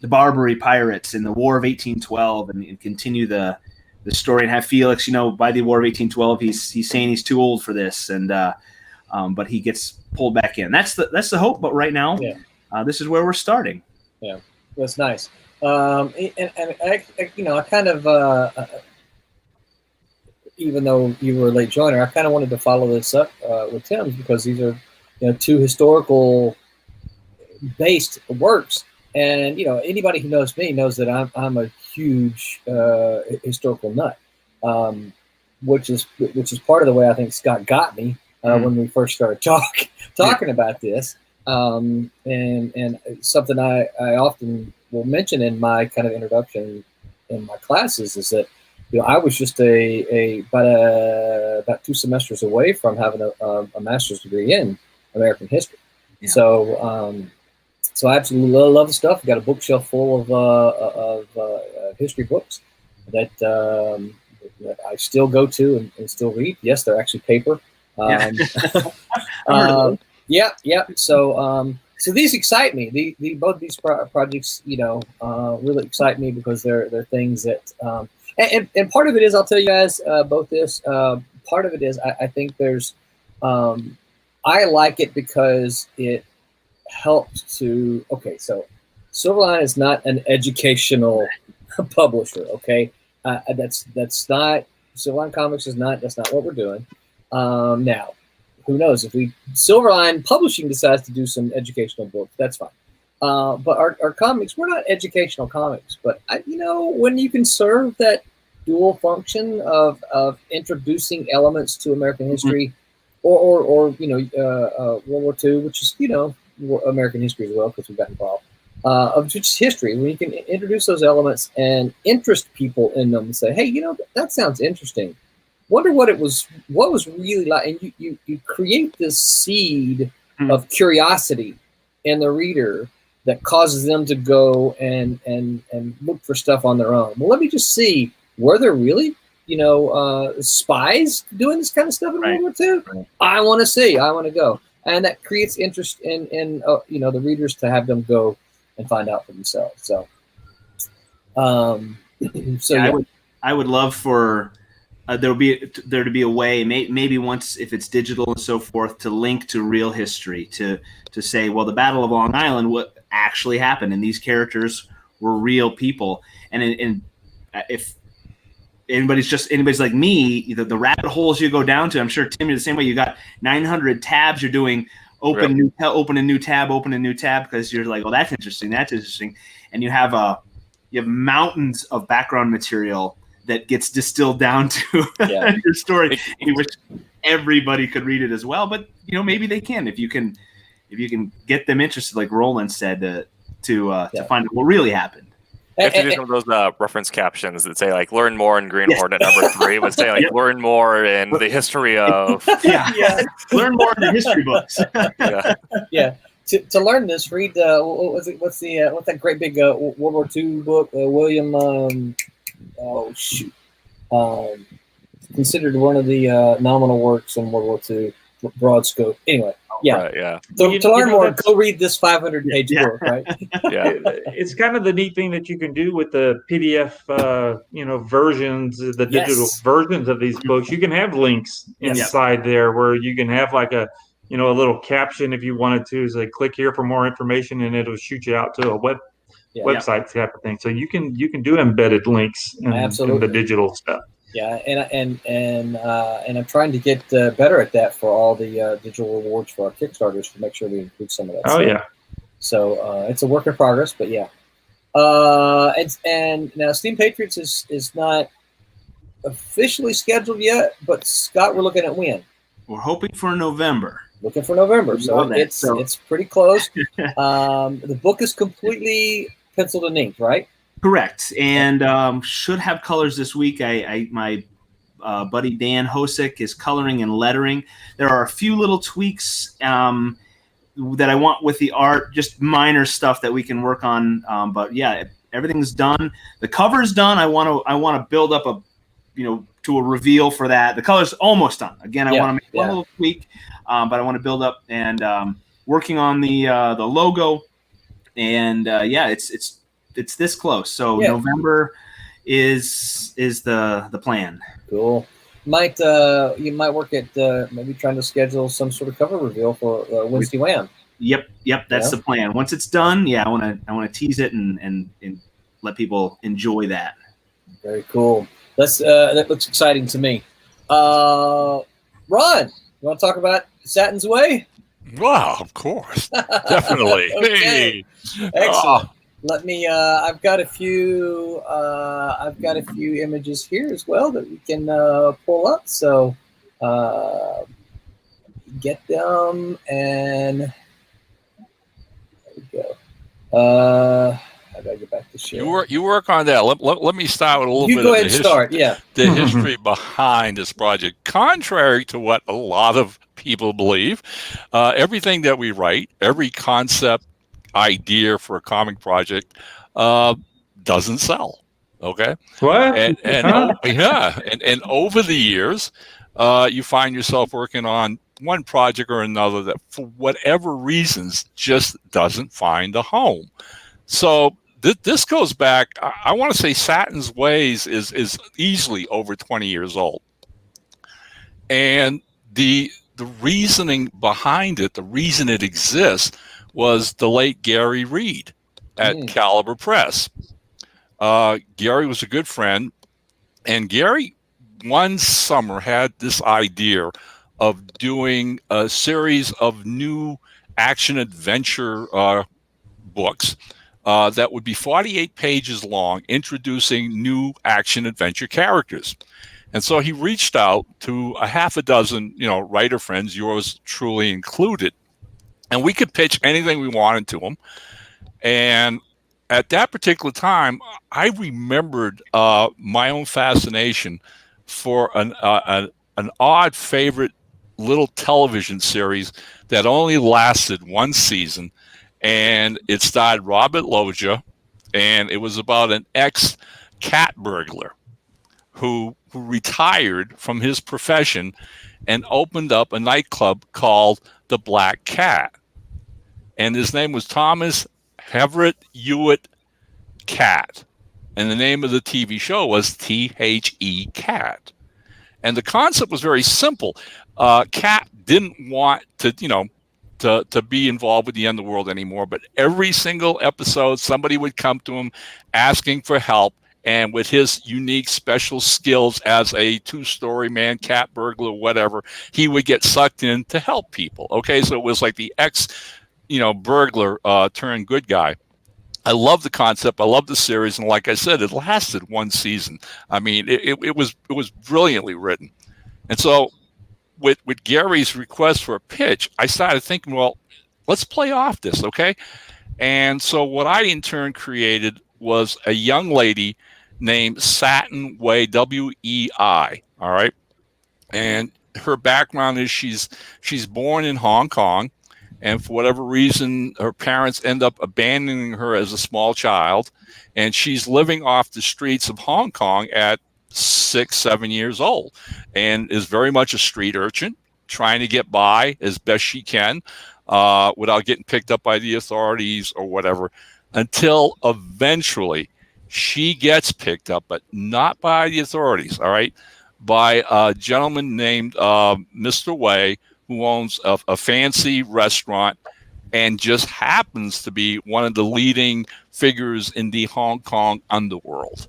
Barbary pirates in the War of 1812, and continue the story, and have Felix, by the War of 1812, he's saying he's too old for this, and but he gets pulled back in. That's the hope. But right now, this is where we're starting. Yeah, that's nice. And I kind of, even though you were a late joiner, I kind of wanted to follow this up with Tim's, because these are 2 historical based works. And anybody who knows me knows that I'm a huge historical nut, which is part of the way I think Scott got me when we first started talking about this. And something I often will mention in my kind of introduction in my classes is that I was just about 2 semesters away from having a master's degree in American history. Yeah. So I absolutely love the stuff. We've got a bookshelf full of history books that I still go to and still read. Yes, they're actually paper. Yeah. So these excite me. Both these projects, really excite me, because they're things that, and part of it is, I'll tell you guys both this. Part of it is I think there's, I like it because it helps to. Okay, so Silverline is not an educational publisher. Okay, that's not Silverline Comics is not. That's not what we're doing. Now, who knows if Silverline Publishing decides to do some educational books, that's fine. But our comics, we're not educational comics. But when you can serve that dual function of introducing elements to American history, or World War II, which is American history as well, because we got involved, of just history, when you can introduce those elements and interest people in them and say, hey, that sounds interesting. Wonder what was really like, and you create this seed of curiosity in the reader that causes them to go and look for stuff on their own. Well, let me just see, were there really spies doing this kind of stuff in World War II? Right. I want to see. I want to go, and that creates interest in the readers to have them go and find out for themselves. So, I would love for. There to be a way, maybe once, if it's digital and so forth, to link to real history, to say, well, the Battle of Long Island, what actually happened, and these characters were real people. And if anybody's like me, the rabbit holes you go down to, I'm sure, Tim, you're the same way. You got 900 tabs you're doing, open a new tab, because you're like, oh, that's interesting, and you have you have mountains of background material that gets distilled down to your story. You wish everybody could read it as well, but maybe they can if you can get them interested, like Roland said, to find out what really happened. You have to do some of those reference captions that say like "Learn more in Green Hornet #3." Would say like "Learn more in the history of." Learn more in the history books. To learn this, read what's that great big World War II book? William. Considered one of the nominal works in World War II, broad scope. Anyway, So to learn more, go read this 500-page book, right? It's kind of the neat thing that you can do with the PDF, versions, the digital versions of these books. You can have links inside there where you can have like a little caption if you wanted to. Say, click here for more information, and it'll shoot you out to a website type of thing. So you can do embedded links in the digital stuff. Yeah, and I'm trying to get better at that for all the digital rewards for our Kickstarters to make sure we include some of that. So it's a work in progress, but and now Steam Patriots is not officially scheduled yet, but Scott, we're looking at when? We're hoping for November. Looking for November, so it's pretty close. The book is completely penciled and inked, right? Correct, and should have colors this week. My buddy Dan Hosick is coloring and lettering. There are a few little tweaks that I want with the art, just minor stuff that we can work on. But everything's done. The cover's done. I want to build up to a reveal for that. The color's almost done. Again, I want to make one little tweak, but I want to build up and working on the logo. And it's this close. So November is the plan. Cool. You might work at maybe trying to schedule some sort of cover reveal for Wednesday Wham. Yep. That's the plan. Once it's done, I want to tease it and let people enjoy that. Very cool. That looks exciting to me. Ron, you want to talk about Satin's Way? Wow, of course, definitely. Okay. Hey. Excellent. Let me. I've got a few images here as well that we can pull up. So get them, and there we go. I gotta get back to share. You work on that. Let me start with a little bit. You go ahead and start. Yeah. The history behind this project, contrary to what a lot of people believe, everything that we write, every concept, idea for a comic project doesn't sell. Okay. What? And over the years, you find yourself working on one project or another that, for whatever reasons, just doesn't find a home. So this goes back. I want to say Satin's Ways is easily over 20 years old, and the reasoning behind it, the reason it exists, was the late Gary Reed at Caliber Press. Gary was a good friend, and Gary one summer had this idea of doing a series of new action adventure books that would be 48 pages long, introducing new action adventure characters. And so he reached out to a half a dozen, writer friends, yours truly included, and we could pitch anything we wanted to them. And at that particular time, I remembered my own fascination for an odd favorite little television series that only lasted one season, and it starred Robert Loggia, and it was about an ex-cat burglar who retired from his profession and opened up a nightclub called the Black Cat. And his name was Thomas Everett Hewitt Cat. And the name of the TV show was THE Cat. And the concept was very simple. Cat didn't want to be involved with the underworld anymore, but every single episode, somebody would come to him asking for help. And with his unique special skills as a two-story man, cat burglar, whatever, he would get sucked in to help people. Okay, so it was like the burglar turned good guy. I love the concept. I love the series, and like I said, it lasted one season. I mean, it was brilliantly written. And so, with Gary's request for a pitch, I started thinking, well, let's play off this, okay? And so, what I in turn created was a young lady named Satin Wei, Wei. All right, and her background is she's born in Hong Kong, and for whatever reason, her parents end up abandoning her as a small child, and she's living off the streets of Hong Kong at 6, 7 years old, and is very much a street urchin, trying to get by as best she can, without getting picked up by the authorities or whatever, until eventually she gets picked up, but not by the authorities, all right, by a gentleman named Mr. Wei, who owns a fancy restaurant and just happens to be one of the leading figures in the Hong Kong underworld.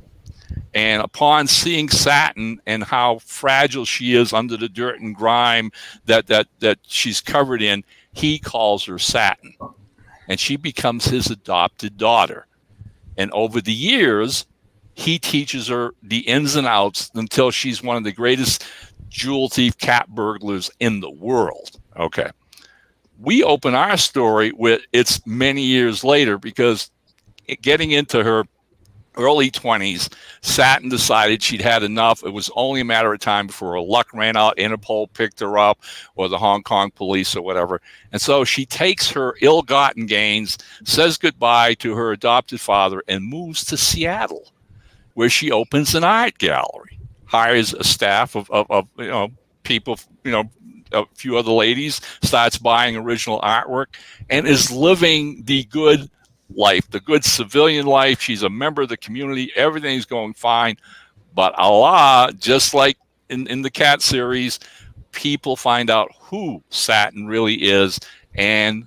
And upon seeing Satin and how fragile she is under the dirt and grime that she's covered in, he calls her Satin, and she becomes his adopted daughter. And over the years, he teaches her the ins and outs until she's one of the greatest jewel thief cat burglars in the world. Okay. We open our story with it's many years later, because getting into her early 20s, Satin decided she'd had enough. It was only a matter of time before her luck ran out. Interpol picked her up, or the Hong Kong police or whatever. And so she takes her ill-gotten gains, says goodbye to her adopted father, and moves to Seattle, where she opens an art gallery, hires a staff of people, a few other ladies, starts buying original artwork, and is living the good life, the good civilian life. She's a member of the community. Everything's going fine. But Allah, just like in the cat series, people find out who Satin really is. And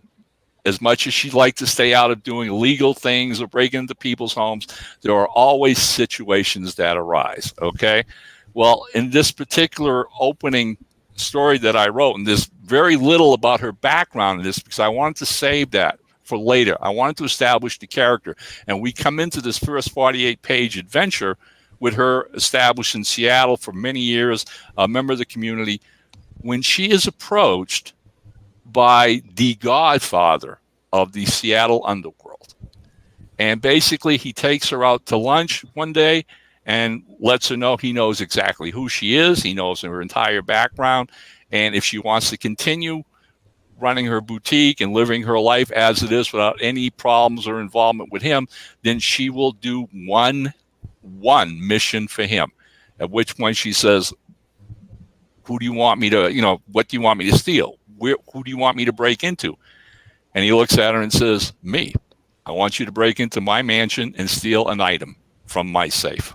as much as she'd like to stay out of doing illegal things or breaking into people's homes, there are always situations that arise. Okay. Well, in this particular opening story that I wrote, and there's very little about her background in this, because I wanted to save that for later. I wanted to establish the character. And we come into this first 48-page adventure with her established in Seattle for many years, a member of the community, when she is approached by the godfather of the Seattle underworld. And basically, he takes her out to lunch one day and lets her know he knows exactly who she is. He knows her entire background. And if she wants to continue running her boutique and living her life as it is without any problems or involvement with him, then she will do one mission for him. At which point she says, who do you want me to, what do you want me to steal? Who do you want me to break into? And he looks at her and says, me. I want you to break into my mansion and steal an item from my safe.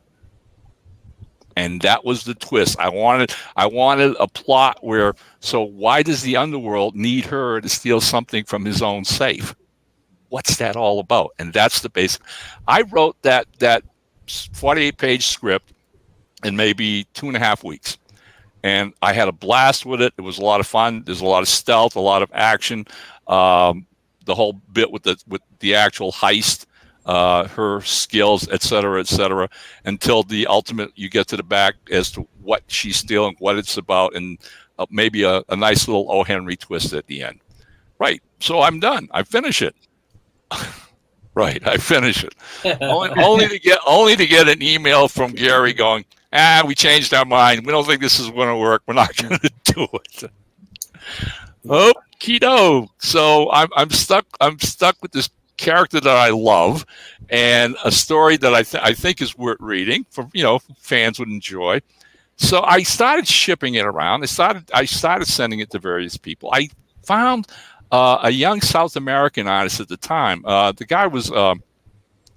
And that was the twist. I wanted a plot where, so why does the underworld need her to steal something from his own safe? What's that all about? And that's the basic. I wrote that 48-page script in maybe 2.5 weeks. And I had a blast with it. It was a lot of fun. There's a lot of stealth, a lot of action. The whole bit with the actual heist, her skills, et cetera, until the ultimate, you get to the back as to what she's stealing, what it's about, and maybe a nice little O. Henry twist at the end. Right. So I'm done. I finish it. Right. I finish it. only to get an email from Gary going, we changed our mind. We don't think this is going to work. We're not going to do it. Okie doke. So I'm stuck with this character that I love, and a story that I think is worth reading for fans would enjoy. So I started shipping it around. I started sending it to various people. I found a young South American artist at the time. The guy was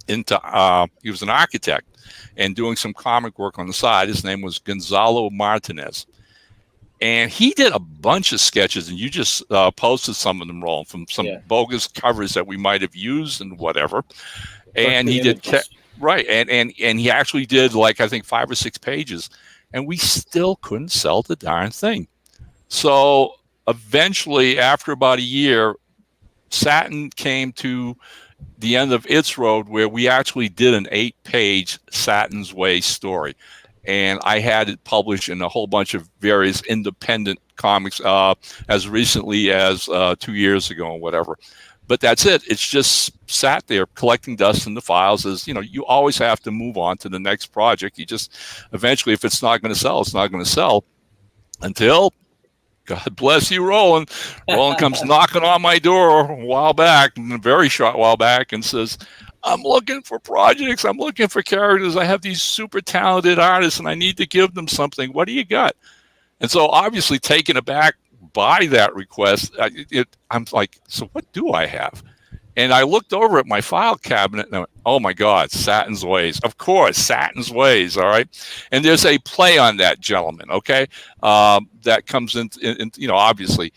he was an architect and doing some comic work on the side. His name was Gonzalo Martinez. And he did a bunch of sketches, and you just posted some of them wrong from some bogus covers that we might have used and whatever. And he did right, and he actually did I think 5 or 6 pages, and we still couldn't sell the darn thing. So eventually, after about a year, Satin came to the end of its road where we actually did an 8-page Satin's Way story. And I had it published in a whole bunch of various independent comics as recently as 2 years ago or whatever. But that's it. It's just sat there collecting dust in the files. As you know, you always have to move on to the next project. You just eventually, if it's not going to sell, it's not going to sell until, God bless you, Roland. Roland comes knocking on my door a while back, a very short while back, and says, I'm looking for projects. I'm looking for characters. I have these super talented artists and I need to give them something. What do you got? And so obviously taken aback by that request, I'm like, so what do I have? And I looked over at my file cabinet and I went, oh my God, Satin's Ways. Of course, Satin's Ways, all right? And there's a play on that, gentleman, okay? That comes in, you know, obviously.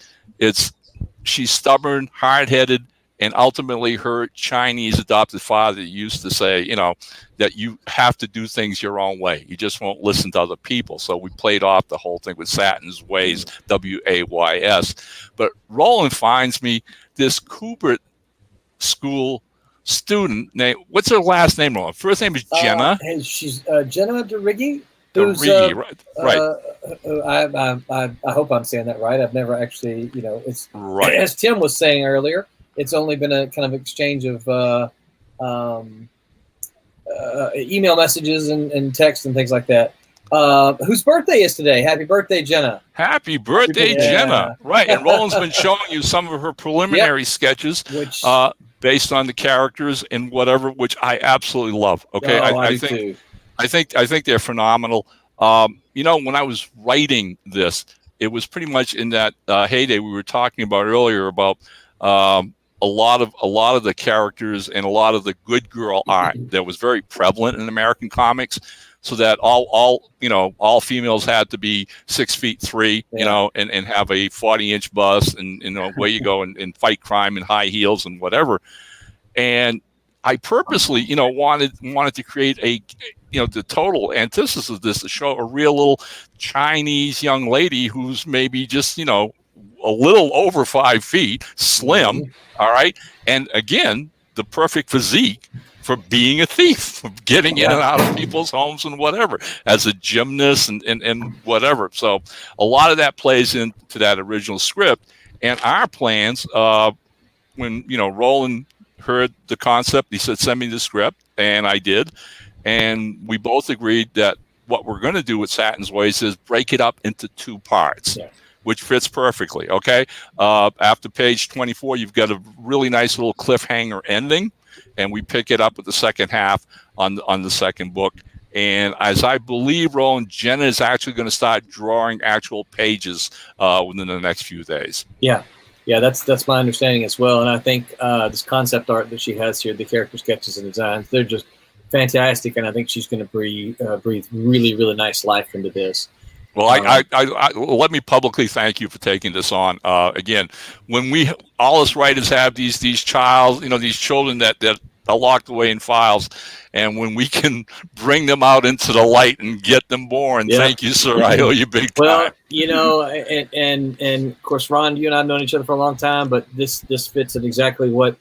She's stubborn, hard-headed, and ultimately her Chinese adopted father used to say, you know, that you have to do things your own way. You just won't listen to other people. So we played off the whole thing with Satin's Ways, W-A-Y-S. But Roland finds me this Kubert School student named, what's her last name, Roland? First name is Jenna. And she's Jenna DeRiggi. Right. I hope I'm saying that right. I've never actually, you know, it's right. As Tim was saying earlier, it's only been a kind of exchange of email messages and text and things like that. Whose birthday is today? Happy birthday, Jenna. Happy birthday, Jenna. Right. And Roland's been showing you some of her preliminary sketches based on the characters and whatever, which I absolutely love. Okay. I think they're phenomenal. You know, when I was writing this, it was pretty much in that heyday we were talking about earlier about a lot of the characters and a lot of the good girl art that was very prevalent in American comics, so that all females had to be 6'3", you know, and have a 40-inch bust, and you know, where you go and fight crime in high heels and whatever. And I purposely, you know, wanted to create a, you know, the total antithesis of this, to show a real little Chinese young lady who's maybe just, you know, a little over 5 feet, slim, all right, and again, the perfect physique for being a thief, for getting in and out of people's homes and whatever, as a gymnast and whatever. So a lot of that plays into that original script. And our plans, when, you know, Roland heard the concept, he said, send me the script, and I did. And we both agreed that what we're going to do with Satin's Ways is break it up into 2 parts. Yeah. Which fits perfectly, okay? After page 24, you've got a really nice little cliffhanger ending, and we pick it up with the second half on the second book. And as I believe, Roland, Jenna is actually going to start drawing actual pages within the next few days. Yeah, that's my understanding as well. And I think this concept art that she has here, the character sketches and designs, they're just fantastic. And I think she's going to breathe really, really nice life into this. Well, I let me publicly thank you for taking this on. Again, when all us writers have these children that are locked away in files, and when we can bring them out into the light and get them born, thank you, sir. I owe you big time. Well, you know, and of course, Ron, you and I have known each other for a long time, but this fits at exactly what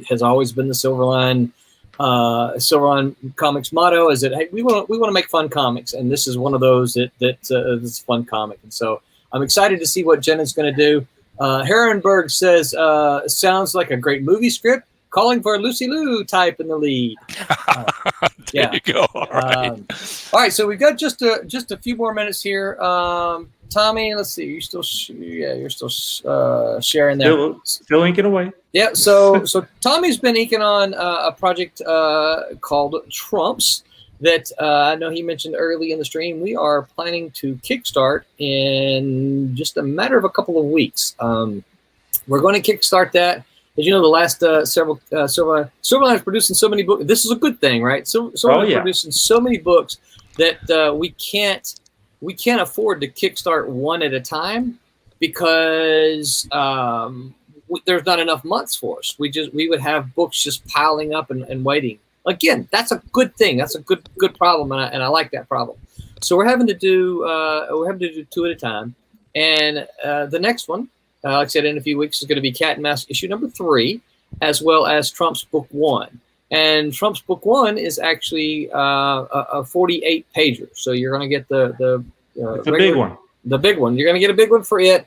has always been the Silverline Comics motto, is that, hey, we want to make fun comics, and this is one of those that is a fun comic. And so I'm excited to see what Jenna's going to do. Herrenberg says, sounds like a great movie script, calling for a Lucy Liu type in the lead. There you go. All right. So we've got just a few more minutes here. Tommy, let's see. You're still sharing there. Still inking away. Yeah. So Tommy's been inking on a project called Trumps that I know he mentioned early in the stream. We are planning to kickstart in just a matter of a couple of weeks. We're going to kickstart that. As you know, the last Silverline is producing so many books. This is a good thing, right? Silverline is producing so many books that we can't afford to kickstart one at a time, because there's not enough months for us. We would have books just piling up and waiting. Again, that's a good thing. That's a good problem, and I like that problem. So we're having to do 2 at a time, and the next one, like I said, in a few weeks, is going to be Cat and Mouse issue number 3. as well as Trump's Book 1. And Trump's Book 1 is actually a 48 pager. So you're going to get the big one. The big one. You're going to get a big one for it.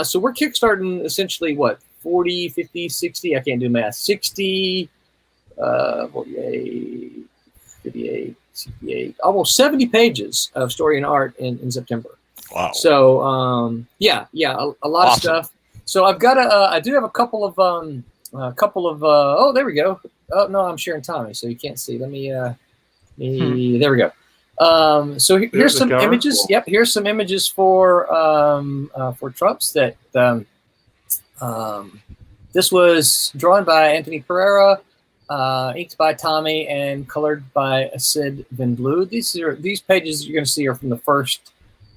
So we're kickstarting essentially what, 40, 50, 60? I can't do math. 60, 48, 58, 68, almost 70 pages of story and art in September. Wow. So a lot of stuff. So I've got I do have a couple of oh, there we go. Oh no, I'm sharing Tommy, so you can't see. Let me there we go. So here's some images. Cool. Yep, here's some images for Trumps that this was drawn by Anthony Pereira, inked by Tommy, and colored by Sid Van Blue. These pages you're going to see are from the first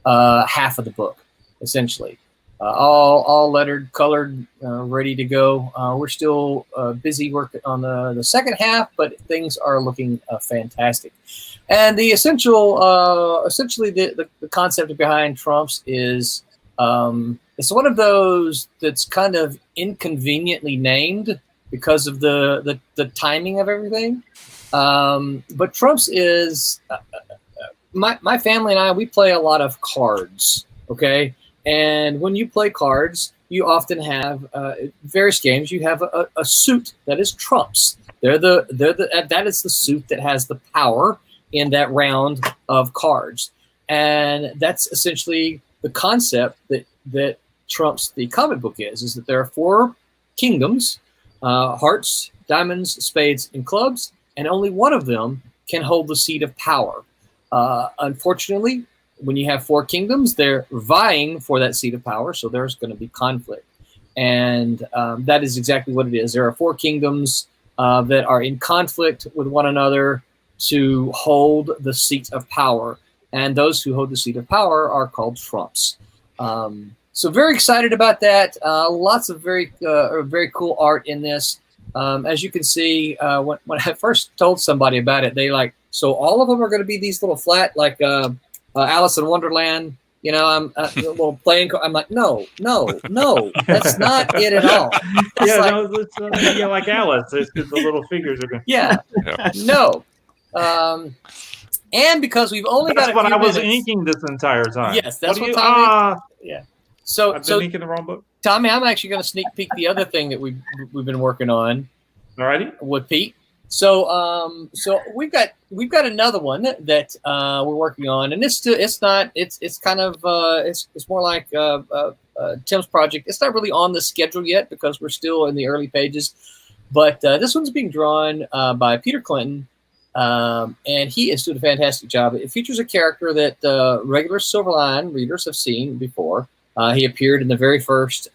half of the book, essentially. All lettered, colored, ready to go. We're still busy working on the second half, but things are looking fantastic. And the essentially the concept behind Trumps is it's one of those that's kind of inconveniently named because of the timing of everything. But Trumps is my family and I, we play a lot of cards. Okay. And when you play cards, you often have various games. You have a suit that is trumps. That is the suit that has the power in that round of cards, and that's essentially the concept that trumps the comic book is that there are 4 kingdoms: hearts, diamonds, spades, and clubs, and only one of them can hold the seat of power. Unfortunately, when you have 4 kingdoms, they're vying for that seat of power, so there's going to be conflict. And that is exactly what it is. There are 4 kingdoms that are in conflict with one another to hold the seat of power. And those who hold the seat of power are called trumps. So very excited about that. Lots of very cool art in this. As you can see, when I first told somebody about it, they like, so all of them are going to be these little flat, like Alice in Wonderland, you know, I'm a little playing. I'm like, no, that's not it at all. It's like Alice. It's because the little figures are going. Yeah, no. And because we've only got a few minutes. That's what I was inking this entire time. Yes, that's what Tommy. Yeah. So I've been inking the wrong book. Tommy, I'm actually going to sneak peek the other thing that we've been working on. Alrighty. With Pete. So we've got another one that we're working on, and it's kind of it's more like Tim's project. It's not really on the schedule yet because we're still in the early pages, but this one's being drawn by Peter Clinton, and he is doing a fantastic job. It features a character that regular Silverline readers have seen before. He appeared in the very first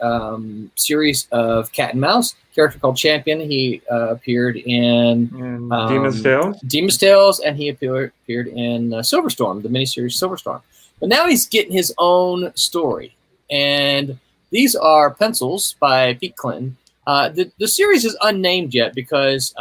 series of Cat and Mouse, character called Champion. He appeared in Demon's Tales, and he appeared in Silverstorm, the miniseries Silverstorm. But now he's getting his own story, and these are pencils by Pete Clinton. The series is unnamed yet because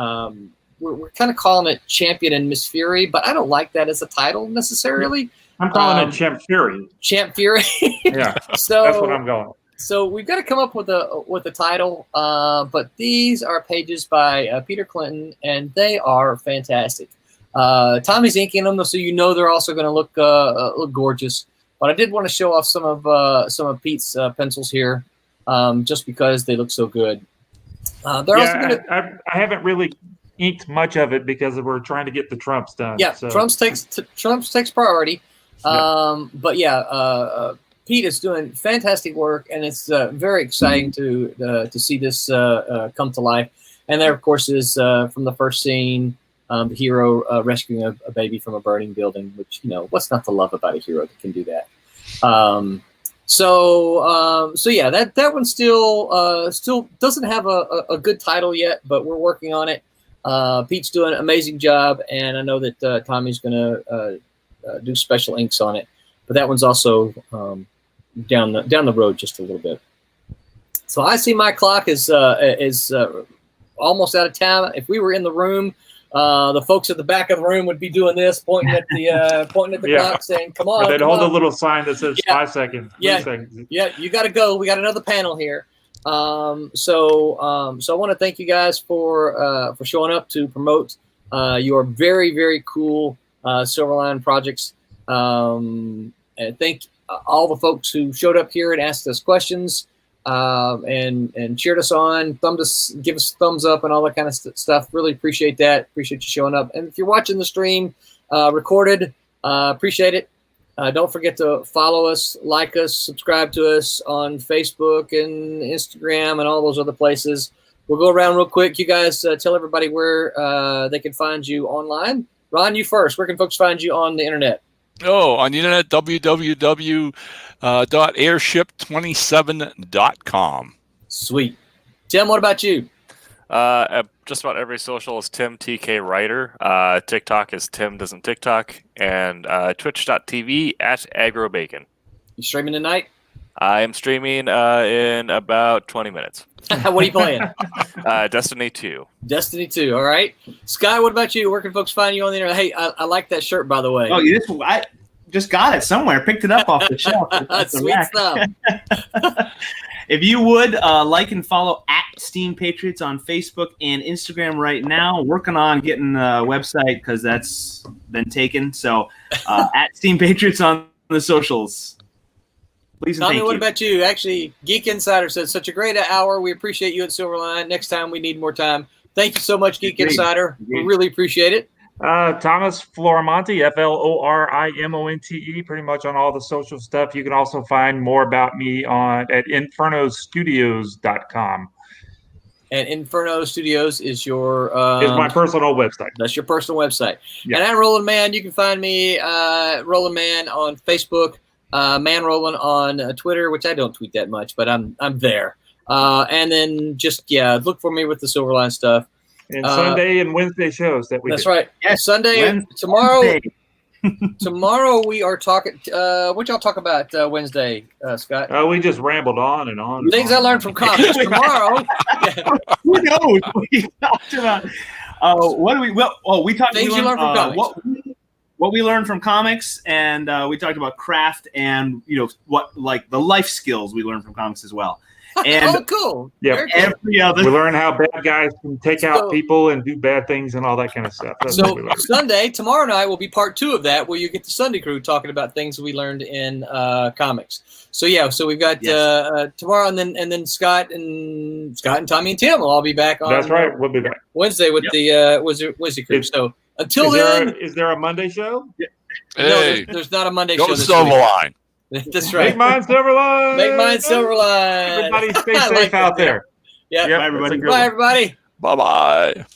we're kind of calling it Champion and Miss Fury, but I don't like that as a title necessarily. I'm calling it Champ Fury. Champ Fury. Yeah, so that's what I'm going. So we've got to come up with a title, but these are pages by Peter Clinton, and they are fantastic. Tommy's inking them, so you know they're also going to look gorgeous. But I did want to show off some of Pete's pencils here, just because they look so good. Also gonna... I haven't really inked much of it because we're trying to get the Trumps done. Yeah, so. Trumps takes priority. But yeah, Pete is doing fantastic work, and it's very exciting to see this come to life. And there, of course, is from the first scene, the hero rescuing a baby from a burning building. Which, you know, what's not to love about a hero that can do that? So yeah, that one still doesn't have a good title yet, but we're working on it. Pete's doing an amazing job, and I know that Tommy's going to do special inks on it, but that one's also down the road just a little bit. So I see my clock is almost out of time. If we were in the room, the folks at the back of the room would be doing this, pointing at the clock, saying, "Come on!" Or they'd hold a little sign that says 5 seconds. 3 seconds. Yeah, you got to go. We got another panel here. So I want to thank you guys for showing up to promote your very, very cool Silverline projects. And thank all the folks who showed up here and asked us questions and cheered us on, give us thumbs up and all that kind of stuff. Really appreciate that. Appreciate you showing up. And if you're watching the stream recorded, appreciate it. Don't forget to follow us, like us, subscribe to us on Facebook and Instagram and all those other places. We'll go around real quick. You guys tell everybody where they can find you online. Ron, you first. Where can folks find you on the internet? Oh, on the internet, www.airship27.com. Sweet. Tim, what about you? Just about every social is Tim TK Writer. TikTok is Tim Doesn't TikTok, and Twitch.tv @AgroBacon. You streaming tonight? I am streaming in about 20 minutes. What are you playing? Destiny 2. Destiny 2. All right. Sky, what about you? Where can folks find you on the internet? Hey, I like that shirt, by the way. Oh, I just got it somewhere. Picked it up off the shelf. Sweet stuff. If you would like and follow @Steam Patriots on Facebook and Instagram right now, working on getting a website because that's been taken. So @Steam Patriots on the socials. Please and Tommy, thank what you. about you? Actually, Geek Insider said, such a great hour. We appreciate you at Silverline. Next time we need more time. Thank you so much, Geek Insider. We really appreciate it. Thomas Florimonte, FLORIMONTE, pretty much on all the social stuff. You can also find more about me at infernostudios.com. And Inferno Studios is your is my personal website. That's your personal website. Yeah. And I'm Roland Man. You can find me Roland Man on Facebook, Man Roland on Twitter, which I don't tweet that much, but I'm there. And then just look for me with the Silverline stuff. And Sunday and Wednesday shows that we. That's do. right. Yes, Sunday tomorrow. Tomorrow we are talking. What y'all talk about Wednesday, Scott? We just rambled on and on. Things I learned from comics. Tomorrow. Who knows what we talked about? What do we? Well, we talked. Things you learned from comics. What we learned from comics, and we talked about craft, and what like the life skills we learned from comics as well. And cool. Yeah, every other. We learn how bad guys can take out people and do bad things and all that kind of stuff. That's what we learned. Sunday, tomorrow night will be part 2 of that, where you get the Sunday crew talking about things we learned in comics. So we've got tomorrow, and then Scott and Tommy and Tim will all be back on. That's right. We'll be back Wednesday with the Wizard crew. So until then, is there a Monday show? Hey, no, there's not a Monday go show. to Silverline. That's right. Make mine Silverline. Make mine Silverline. Everybody stay safe out there. Yeah. Bye, everybody. Bye, everybody. Bye-bye.